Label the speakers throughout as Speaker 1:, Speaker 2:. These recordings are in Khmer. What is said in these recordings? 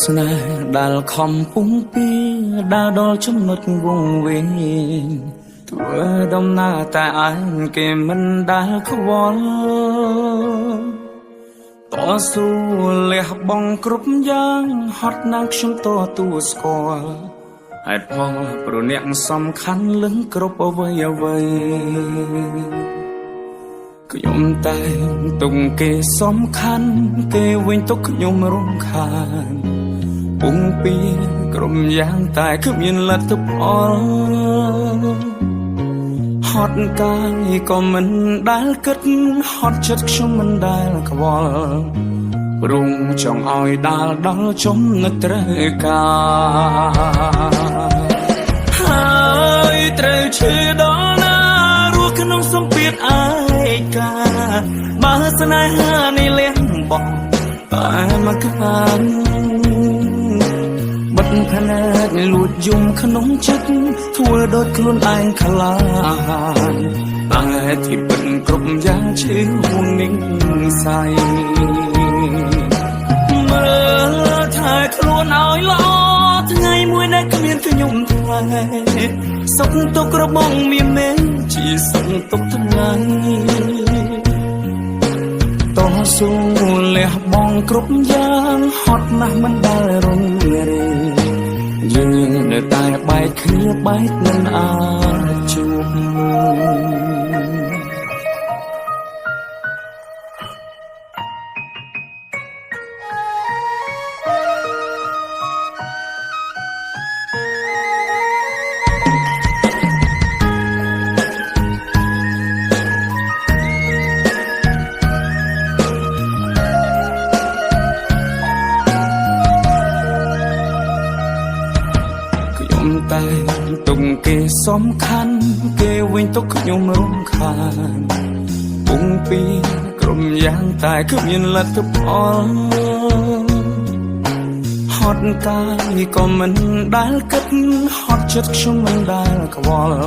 Speaker 1: ស្នេហ៍ដែលខំពុំពីដើរដល់ចំណុចវង្វេងធ្វើដំណើរតែឯងគេមិនដែលខ្វល់តស៊ូលះបង់គ្រប់យ៉ាងហត់ណាស់ខ្ញុំតទួស្គាល់ហេតុផលព្រោះអ្នកសំខាន់លឹងគ្រប់អ្វីអ្វីខ្ញុំតែទុកគេសំខាន់គេវិញទុកខ្ញុំរំខានពុំពីក្រុមយ៉ាងតែគ្មានលទ្ធផលហត់កាយក៏មិនដែលគិតហត់ចិត្តខ្ញុំមិនដែលខ្វល់ព្រមចង់ឲ្យដាល់ដល់ចំណុចត្រូវការហើយត្រូវឈឺដល់ណារស់ក្នុងសម្ពាធឯកាបើស្នេហានេះលះបង់តែមកខាងបិទភ្នែកលួចយំក្នុងចិត្តធ្វើដូចខ្លួនឯងខ្លាចតែที่ពិតគ្រប់យ៉ាងឈឺហួងនឹងសៃមើលថែខ្លួនឲ្យល្អថ្ងៃមួយដែលគ្មានខ្ញុំថ្លៃសុខទុក្ខរបស់មានមែនជាសុខទុក្ខថ្ងៃតស៊ូលះបង់គ្រប់យ៉ាងហត់ណាស់មិនដែលរងរាយយើងនៅតែបែកគ្នាបែកមិនអាចជួបតែទុកគេសំខាន់គេវិញទុកខ្ញុំរំខានពុំពីក្រុមយ៉ាងតែគ្មានលទ្ធផលហត់កាយក៏មិនដែលគិតហត់ចិត្តខ្ញុំមិនដែលខ្វល់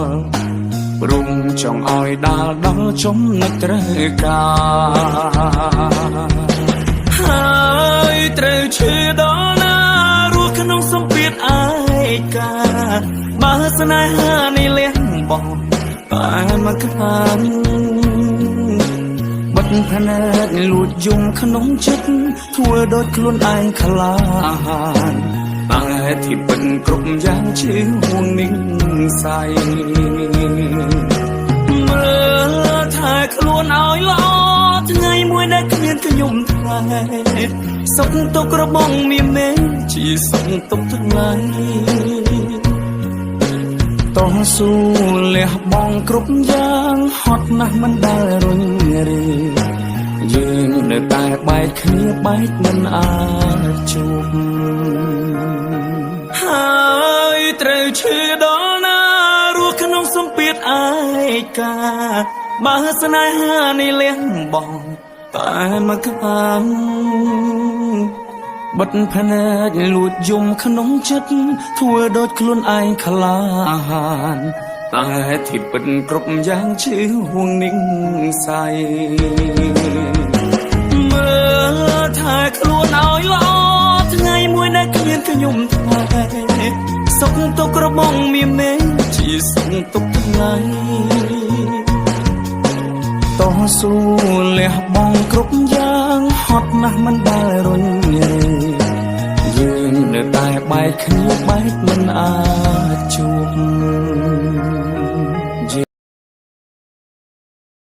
Speaker 1: ព្រមចង់ឲ្យដាល់ដល់ចំណុចត្រូវការហើយត្រូវឈឺដល់ណារស់ក្នុងសម្ពាធឯកាបើស្នេហានេះលះបង់តែមកខាងបិទភ្នែកលួចយំក្នុងចិត្តធ្វើដូចខ្លួនឯងខ្លាចតែที่ពិតគ្រប់យ៉ាងឈឺហួងនឹងសៃមើលថែខ្លួនឲ្យល្អថ្ងៃមួយដែលគ្មានខ្ញុំថ្លៃសុខទុក្ខរបស់មានមែនជាសុខទុក្ខថ្ងៃតស៊ូលះបង់គ្រប់យ៉ាងហត់ណាស់មិនដែលរញរាយយើងនៅតែបែកគ្នាបែកមិនអាចជួបហើយត្រូវឈឺដល់ណារស់ក្នុងសម្ពាធឯកាបើស្នេហានេះលះបង់តែមកខាងបិទភ្នែកលួចយំក្នុងចិត្តធ្វើដូចខ្លួនឯងខ្លាចតែที่ពិតគ្រប់យ៉ាងឈឺហួងនឹងសៃមើលថែខ្លួនឲ្យល្អថ្ងៃមួយដែលគ្មានខ្ញុំថ្លៃសុខទុក្ខរបស់មានមែនជាសុខទុក្ខថ្ងៃតស៊ូលះបង់គ្រប់យ៉ាងហត់ណាស់មិនដែលរញរាយយើងនៅតែបែកគ្នាបែកមិនអាចជួប